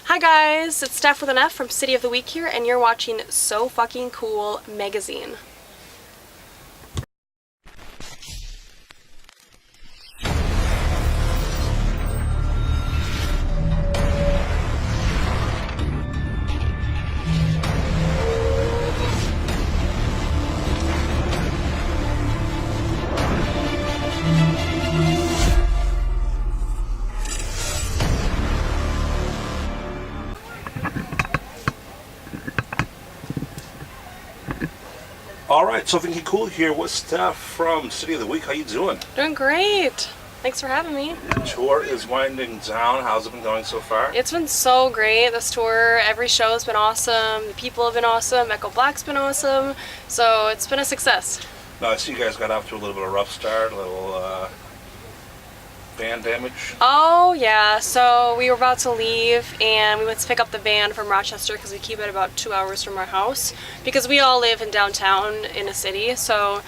Hi guys, it's Stef with an F from City of the Week here, and you're watching So Fucking Cool Magazine. All right, so thinking cool here with Steph from City of the Week. How you doing? Doing great. Thanks for having me. Tour is winding down. How's it been going so far? It's been so great, this tour. Every show's been awesome. The people have been awesome. Echo Black's been awesome. So it's been a success. Now, I see you guys got off to a little bit of a rough start, a little van damage. Oh yeah, so we were about to leave and we went to pick up the van from Rochester because we keep it about 2 hours from our house because we all live in downtown in a city. So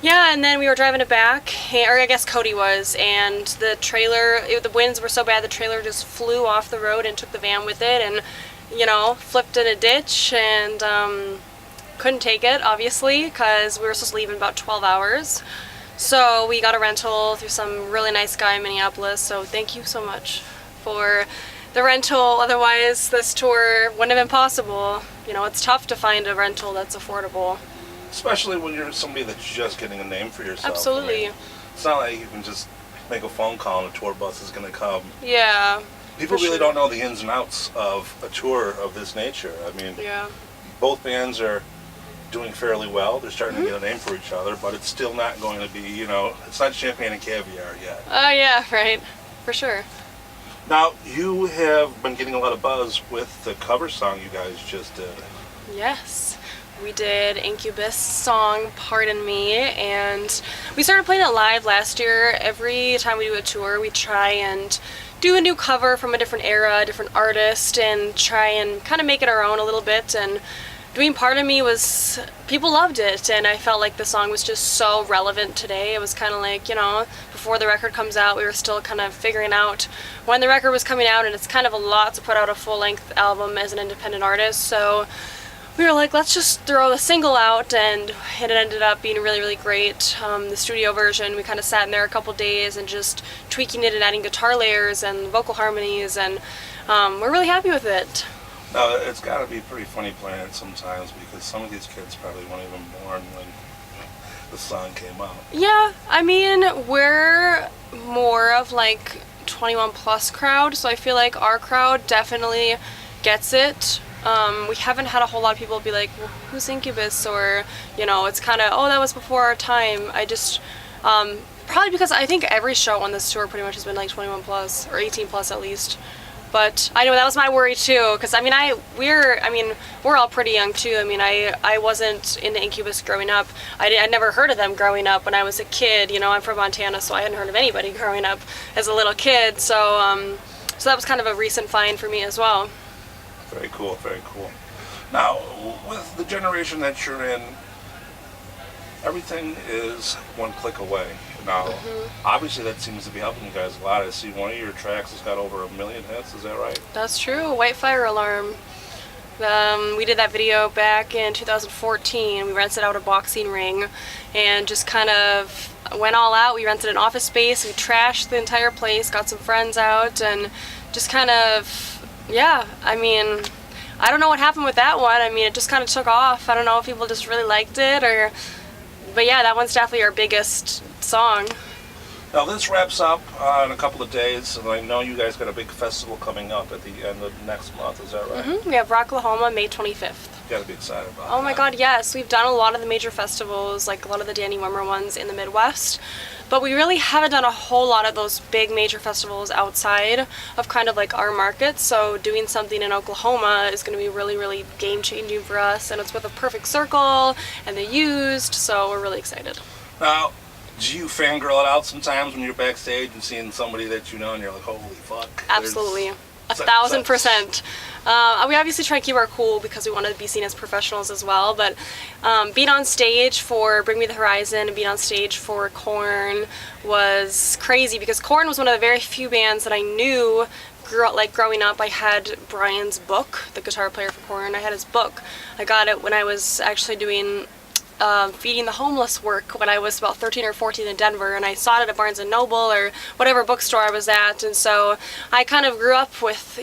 yeah, and then we were driving it back, or I guess Cody was, and the trailer, the winds were so bad the trailer just flew off the road and took the van with it and, you know, flipped in a ditch and couldn't take it, obviously, because we were supposed to leave in about 12 hours. So we got a rental through some really nice guy in Minneapolis, so thank you so much for the rental. Otherwise, this tour wouldn't have been possible. You know, it's tough to find a rental that's affordable. Especially when you're somebody that's just getting a name for yourself. Absolutely. I mean, it's not like you can just make a phone call and a tour bus is going to come. Yeah. People really don't know the ins and outs of a tour of this nature. I mean, yeah. Both bands are doing fairly well. They're starting to get a name for each other, but it's still not going to be, you know, it's not champagne and caviar yet. Oh yeah, right. For sure. Now, you have been getting a lot of buzz with the cover song you guys just did. Yes. We did Incubus song Pardon Me, and we started playing it live last year. Every time we do a tour, we try and do a new cover from a different era, a different artist, and try and kind of make it our own a little bit. And doing Pardon Me was, people loved it, and I felt like the song was just so relevant today. It was kind of like, you know, before the record comes out, we were still kind of figuring out when the record was coming out, and it's kind of a lot to put out a full-length album as an independent artist, so we were like, let's just throw the single out, and it ended up being really, really great. The studio version, we kind of sat in there a couple days and just tweaking it and adding guitar layers and vocal harmonies, and we're really happy with it. Now, it's got to be pretty funny playing it sometimes because some of these kids probably weren't even born when the song came out. Yeah, I mean, we're more of like 21 plus crowd, so I feel like our crowd definitely gets it. We haven't had a whole lot of people be like, well, who's Incubus? Or, you know, it's kind of, oh, that was before our time. I just, probably because I think every show on this tour pretty much has been like 21 plus, or 18 plus at least. But I know that was my worry too, because I mean, we're all pretty young too. I mean, I wasn't into Incubus growing up. I never heard of them growing up when I was a kid. You know, I'm from Montana, so I hadn't heard of anybody growing up as a little kid. So, so that was kind of a recent find for me as well. Very cool, very cool. Now, with the generation that you're in, everything is one click away. Now, obviously that seems to be helping you guys a lot. I see one of your tracks has got over 1 million hits, is that right? That's true, White Fire Alarm. We did that video back in 2014. We rented out a boxing ring and just kind of went all out. We rented an office space, we trashed the entire place, got some friends out, and just kind of, yeah, I mean, I don't know what happened with that one. I mean, it just kind of took off. I don't know if people just really liked it or, but yeah, that one's definitely our biggest song. Now this wraps up in a couple of days, and I know you guys got a big festival coming up at the end of next month, is that right? We have Rocklahoma May 25th. You gotta be excited about that. Oh my god, yes. We've done a lot of the major festivals, like a lot of the Danny Wimmer ones in the Midwest, but we really haven't done a whole lot of those big major festivals outside of kind of like our market, so doing something in Oklahoma is going to be really, really game-changing for us, and it's with a Perfect Circle and the Used, so we're really excited. Now, do you fangirl it out sometimes when you're backstage and seeing somebody that you know and you're like, holy fuck? Absolutely. 1,000%. We obviously try to keep our cool because we want to be seen as professionals as well, but being on stage for Bring Me the Horizon and being on stage for Korn was crazy because Korn was one of the very few bands that I knew growing up, I had Brian's book, the guitar player for Korn. I had his book. I got it when I was actually doing feeding the homeless work when I was about 13 or 14 in Denver, and I saw it at Barnes & Noble or whatever bookstore I was at, and so I kind of grew up with,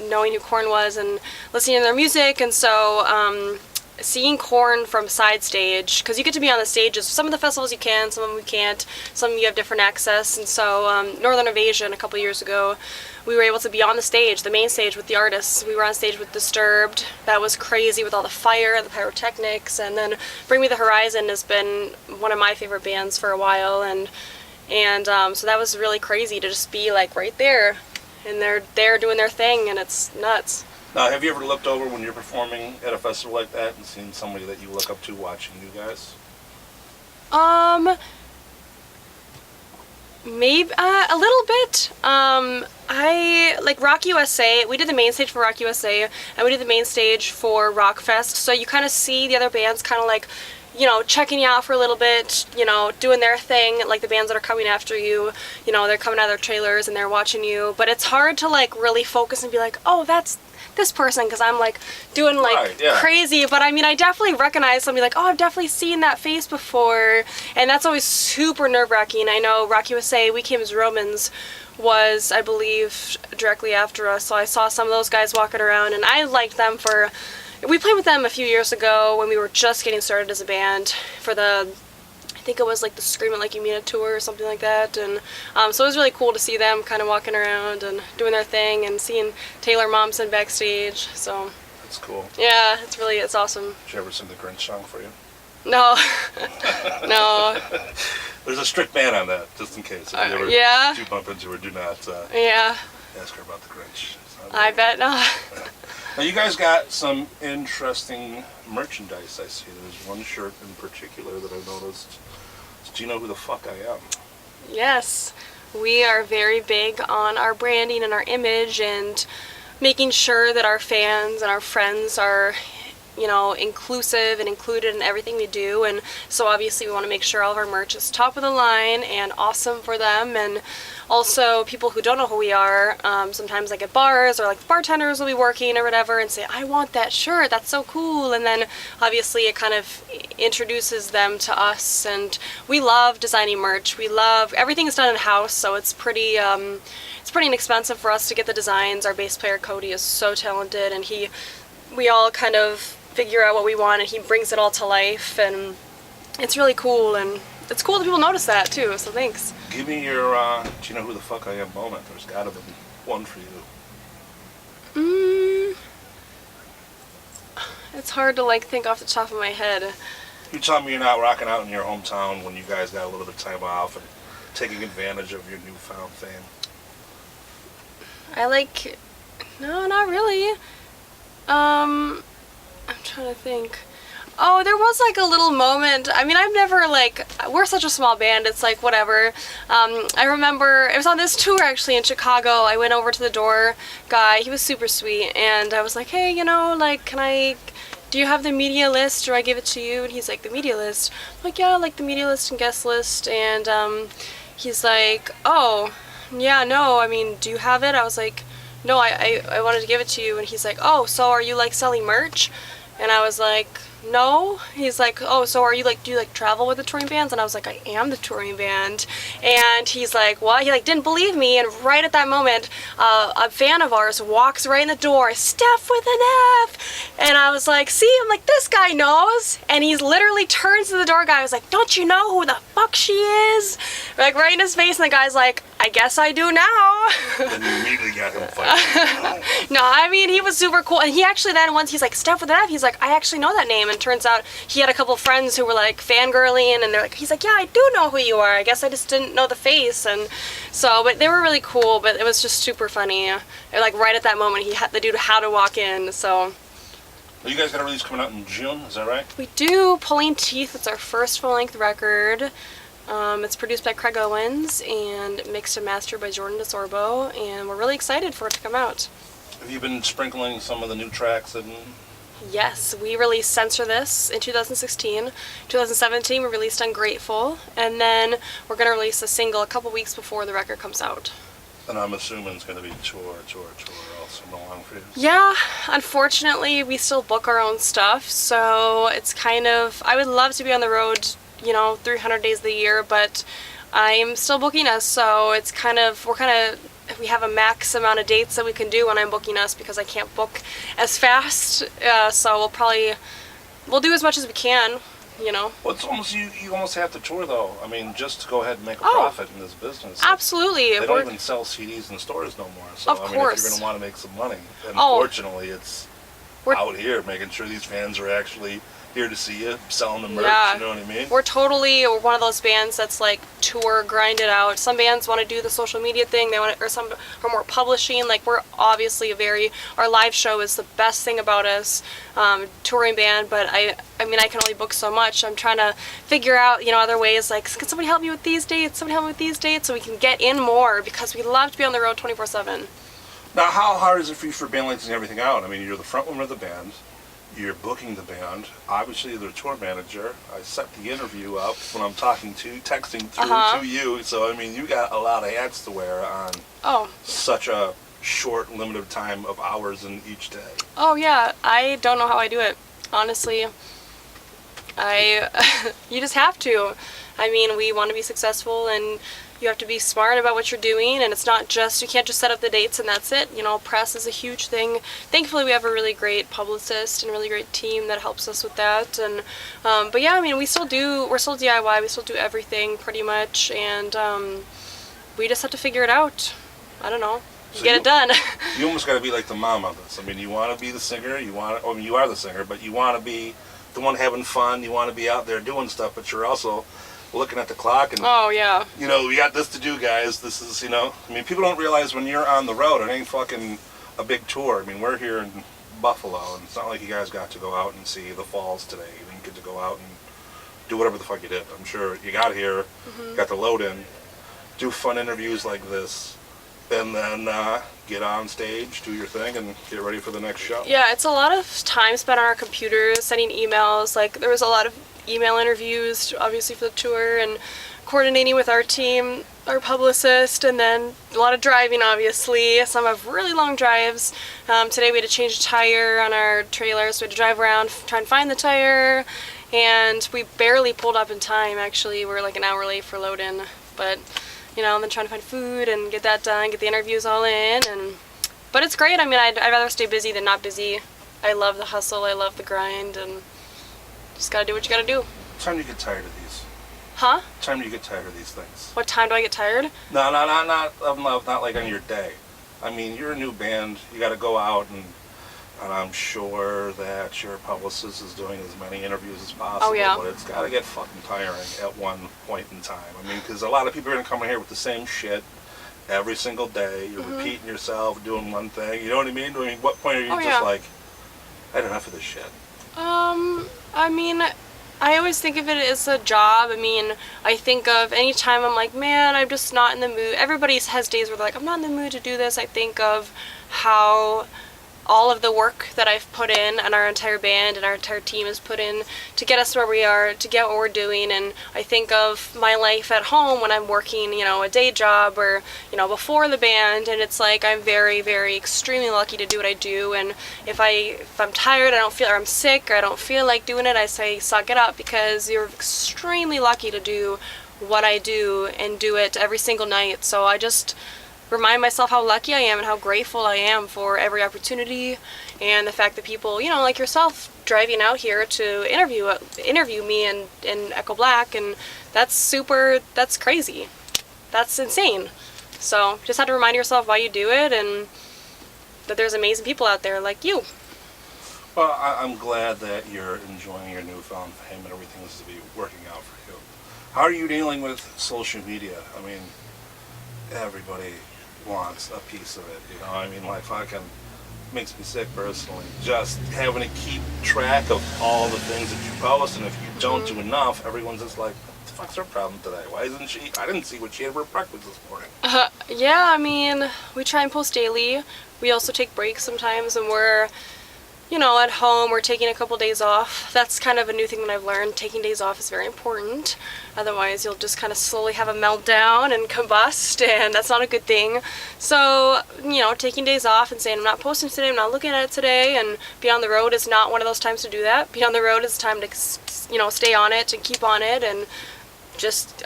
knowing who Korn was and listening to their music, and so seeing Korn from side stage, because you get to be on the stages. Some of the festivals you can, some of them you can't, some you have different access, and so Northern Invasion a couple years ago, we were able to be on the stage, the main stage with the artists. We were on stage with Disturbed. That was crazy with all the fire and the pyrotechnics, and then Bring Me the Horizon has been one of my favorite bands for a while, and so that was really crazy to just be like right there, and they're there doing their thing, and it's nuts. Now, have you ever looked over when you're performing at a festival like that and seen somebody that you look up to watching you guys? Maybe a little bit. I like Rock USA. We did the main stage for Rock USA, and we did the main stage for Rockfest. So you kind of see the other bands kind of like, checking you out for a little bit, doing their thing, like the bands that are coming after you, they're coming out of their trailers and they're watching you. But it's hard to like really focus and be like, oh, that's this person, because I'm like doing like crazy. But I mean, I definitely recognize somebody like, oh, I've definitely seen that face before, and that's always super nerve-wracking. I know Rock USA, We Came as Romans was, I believe, directly after us, so I saw some of those guys walking around, and I liked them we played with them a few years ago when we were just getting started as a band for I think it was like the Scream It Like You Mean It tour or something like that, and so it was really cool to see them kind of walking around and doing their thing, and seeing Taylor Momsen backstage, so. That's cool. Yeah, it's awesome. Did you ever sing the Grinch song for you? No. No. There's a strict ban on that, just in case. If you ever do bump into her, do not ask her about the Grinch. I bet not. Now, you guys got some interesting merchandise, I see. There's one shirt in particular that I noticed. Do you know who the fuck I am? Yes. We are very big on our branding and our image, and making sure that our fans and our friends are, inclusive and included in everything we do. And so obviously we want to make sure all of our merch is top of the line and awesome for them. And also people who don't know who we are, sometimes like at bars or like the bartenders will be working or whatever and say, I want that shirt, that's so cool. And then obviously it kind of introduces them to us, and we love designing merch. We love, everything is done in-house, so it's pretty inexpensive for us to get the designs. Our bass player Cody is so talented, and we all kind of figure out what we want, and he brings it all to life, and it's really cool, and it's cool that people notice that too, so thanks. Give me your do you know who the fuck I am moment. There's gotta be one for you. It's hard to like think off the top of my head. You tell me you're not rocking out in your hometown when you guys got a little bit of time off and taking advantage of your newfound fame. No, not really. I'm trying to think. Oh, there was like a little moment. I mean, I've never we're such a small band, it's like whatever. I remember it was on this tour actually in Chicago. I went over to the door guy, he was super sweet, and I was like, hey, do you have the media list, or I give it to you? And he's like, the media list? I'm like, yeah, like the media list and guest list. And he's like, oh, yeah, no, I mean, do you have it? I was like, no, I wanted to give it to you. And he's like, oh, so are you like selling merch? And I was like, no. He's like, oh, so are you do you travel with the touring bands? And I was like, I am the touring band. And he's like, what? He didn't believe me, and right at that moment, a fan of ours walks right in the door, Stef with an F. And I was like, see, I'm like, this guy knows. And he literally turns to the door guy. I was like, don't you know who the fuck she is? Right in his face, and the guy's like, I guess I do now. Then you immediately got him fighting. No, I mean, he was super cool. And he actually then, once he's like, Stef with an F, he's like, I actually know that name. And turns out he had a couple friends who were fangirling, and they're like, he's like, yeah, I do know who you are. I guess I just didn't know the face. And so, but they were really cool, but it was just super funny. And right at that moment, the dude had to walk in, so. Well, you guys got a release coming out in June, is that right? We do. Pulling Teeth, it's our first full-length record. It's produced by Craig Owens and mixed and mastered by Jordan DeSorbo, and we're really excited for it to come out. Have you been sprinkling some of the new tracks in? Yes, we released Censor This in 2016. 2017 we released Ungrateful, and then we're going to release a single a couple weeks before the record comes out. And I'm assuming it's going to be tour also no long for you. Yeah, unfortunately, we still book our own stuff, so it's kind of, I would love to be on the road, 300 days of the year, but I'm still booking us, so it's we have a max amount of dates that we can do when I'm booking us because I can't book as fast, so we'll do as much as we can. Well, it's almost you almost have to tour though. I mean, just to go ahead and make a profit in this business. Absolutely. They don't even sell CDs in stores no more. So Of I mean, course. if you're going to want to make some money, unfortunately, it's We're- out here making sure these fans are actually here to see you, selling the merch. Yeah. You know what I mean? We're one of those bands that's like tour, grind it out. Some bands want to do the social media thing. Or some are more publishing. Like we're obviously our live show is the best thing about us, touring band. But I mean, I can only book so much. I'm trying to figure out, other ways. Like, can somebody help me with these dates? Somebody help me with these dates, so we can get in more because we love to be on the road 24/7. Now, how hard is it for you for balancing everything out? I mean, you're the front woman of the band. You're booking the band. Obviously, you're the tour manager. I set the interview up when I'm texting through to you. So, I mean, you got a lot of hats to wear on such a short, limited time of hours in each day. Oh, yeah. I don't know how I do it. Honestly, you just have to. I mean, we want to be successful, and you have to be smart about what you're doing, and it's not just, you can't just set up the dates and that's it. Press is a huge thing. Thankfully, we have a really great publicist and a really great team that helps us with that. And but yeah, I mean, we're still DIY, we still do everything pretty much, and we just have to figure it out. I don't know. So Get it done. You almost got to be like the mom of this. I mean, you want to be the singer, you are the singer, but you want to be the one having fun, you want to be out there doing stuff, but you're also looking at the clock and oh yeah, we got this to do, guys. This is I mean, people don't realize when you're on the road, it ain't fucking a big tour. I mean, we're here in Buffalo, and it's not like you guys got to go out and see the falls today. You didn't get to go out and do whatever the fuck you did. I'm sure you got here, got the load in, do fun interviews like this, and then get on stage, do your thing, and get ready for the next show. Yeah, it's a lot of time spent on our computers, sending emails. Like, there was a lot of email interviews, obviously, for the tour, and coordinating with our team, our publicist, and then a lot of driving, obviously. Some have really long drives. Today we had to change a tire on our trailer, so we had to drive around, try and find the tire, and we barely pulled up in time, actually. We were like an hour late for load-in, but, and then trying to find food and get that done, get the interviews all in, but it's great. I mean, I'd rather stay busy than not busy. I love the hustle, I love the grind, and just gotta do what you gotta do. What time do you get tired of these? Huh? What time do you get tired of these things? What time do I get tired? No, not like on your day. I mean, you're a new band. You got to go out, and I'm sure that your publicist is doing as many interviews as possible. Oh, yeah. But it's got to get fucking tiring at one point in time. I mean, because a lot of people are going to come in here with the same shit every single day. You're repeating yourself, doing one thing. You know what I mean? I mean, what point are you like, I had enough of this shit? I mean, I always think of it as a job. I mean, I think of any time I'm like, man, I'm just not in the mood. Everybody has days where they're like, I'm not in the mood to do this. I think of how all of the work that I've put in, and our entire band and our entire team has put in to get us where we are, to get what we're doing. And I think of my life at home when I'm working, a day job or, before the band, and it's like I'm very, very extremely lucky to do what I do. And if I'm tired, or I'm sick, or I don't feel like doing it, I say suck it up, because you're extremely lucky to do what I do and do it every single night. So I just remind myself how lucky I am and how grateful I am for every opportunity, and the fact that people, like yourself, driving out here to interview me in Echo Black, and that's crazy. That's insane. So just have to remind yourself why you do it, and that there's amazing people out there like you. Well, I'm glad that you're enjoying your newfound fame and everything seems to be working out for you. How are you dealing with social media? I mean, everybody wants a piece of it, I mean, like, fucking makes me sick personally, just having to keep track of all the things that you post, and if you don't do enough, everyone's just like, what the fuck's her problem today? Why isn't she, I didn't see what she had for breakfast this morning. Yeah, I mean, we try and post daily. We also take breaks sometimes, and we're at home or taking a couple days off. That's kind of a new thing that I've learned. Taking days off is very important. Otherwise, you'll just kind of slowly have a meltdown and combust, and that's not a good thing. So, taking days off and saying, I'm not posting today, I'm not looking at it today, and being on the road is not one of those times to do that. Being on the road is time to, stay on it and keep on it, and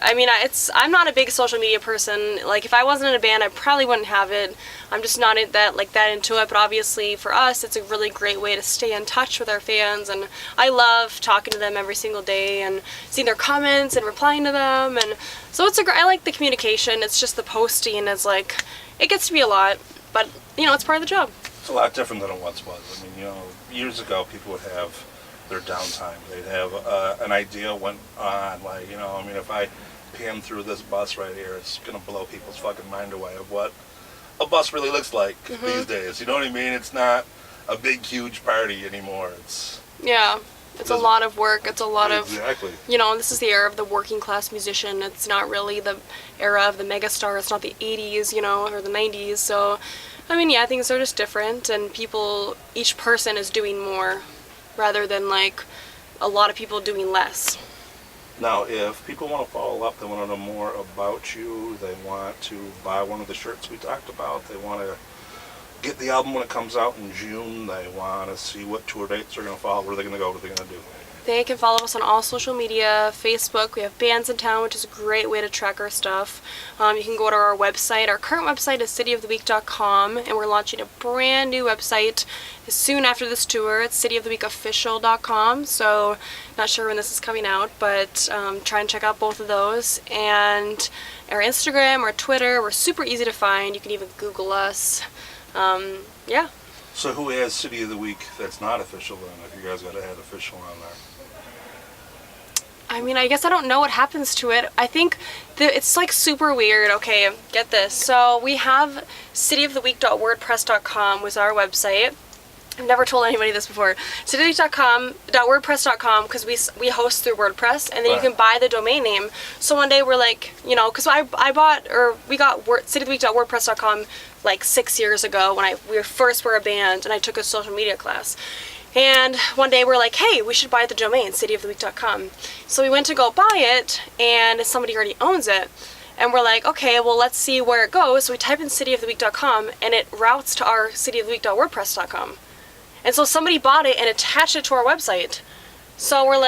I'm not a big social media person. Like, if I wasn't in a band, I probably wouldn't have it. I'm just not that into it, but obviously for us, it's a really great way to stay in touch with our fans, and I love talking to them every single day and seeing their comments and replying to them, and so I like the communication. It's just the posting is it gets to be a lot, but it's part of the job. It's a lot different than it once was. I mean, years ago, people would have their downtime. They'd have an idea went on, if I pan through this bus right here, it's gonna blow people's fucking mind away of what a bus really looks like these days. You know what I mean? It's not a big, huge party anymore. It's a lot of work. It's a lot exactly. of, this is the era of the working class musician. It's not really the era of the megastar. It's not the 80s, or the 90s. So, things are just different, and each person is doing more rather than a lot of people doing less. Now, if people want to follow up, they want to know more about you, they want to buy one of the shirts we talked about, they want to get the album when it comes out in June, they want to see what tour dates are going to follow, where are they going to go, what are they going to do? They can follow us on all social media, Facebook. We have Bands in Town, which is a great way to track our stuff. You can go to our website. Our current website is cityoftheweek.com, and we're launching a brand new website soon after this tour. It's cityoftheweekofficial.com, so not sure when this is coming out, but try and check out both of those. And our Instagram, our Twitter, we're super easy to find. You can even Google us. So who has City of the Week that's not official then, if you guys got to add official on there? I guess I don't know what happens to it. I think it's super weird. Okay, get this. So we have cityoftheweek.wordpress.com was our website. I've never told anybody this before. cityoftheweek.wordpress.com because we host through WordPress, and then you can buy the domain name. So one day we're because we got cityoftheweek.wordpress.com 6 years ago when we first were a band, and I took a social media class. And one day we're hey, we should buy the domain, cityoftheweek.com. So we went to go buy it, and somebody already owns it. And we're okay, well, let's see where it goes. So we type in cityoftheweek.com, and it routes to our cityoftheweek.wordpress.com. And so somebody bought it and attached it to our website. So we're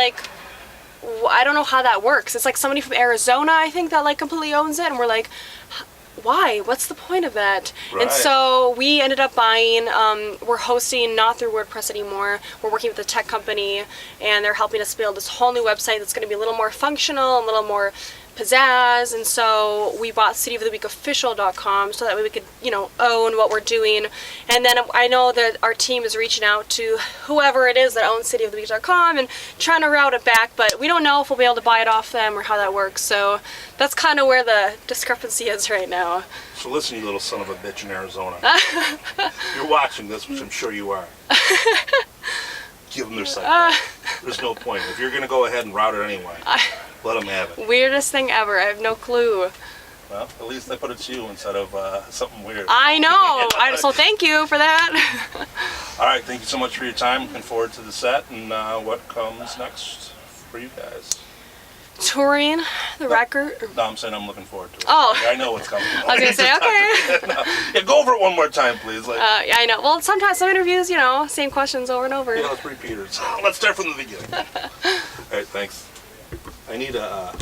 I don't know how that works. It's somebody from Arizona, I think, that completely owns it. And we're why? What's the point of that? Right. And so we ended up buying, we're hosting not through WordPress anymore. We're working with a tech company, and they're helping us build this whole new website that's going to be a little more functional, a little more pizzazz. And so we bought cityoftheweekofficial.com so that way we could, own what we're doing. And then I know that our team is reaching out to whoever it is that owns cityoftheweek.com and trying to route it back, but we don't know if we'll be able to buy it off them or how that works. So that's kind of where the discrepancy is right now. So listen, you little son of a bitch in Arizona. You're watching this, which I'm sure you are. Give them their site. There's no point. If you're going to go ahead and route it anyway, let them have it. Weirdest thing ever. I have no clue. Well, at least they put it to you instead of something weird. I know. So thank you for that. All right. Thank you so much for your time. Looking forward to the set and what comes next for you guys. Touring the record. No, I'm saying I'm looking forward to it. Oh. I know what's coming. I was going to say, okay. No. Yeah, go over it one more time, please. Yeah, I know. Well, sometimes some interviews, same questions over and over. It's repeaters. Let's start from the beginning. All right, thanks. I need a...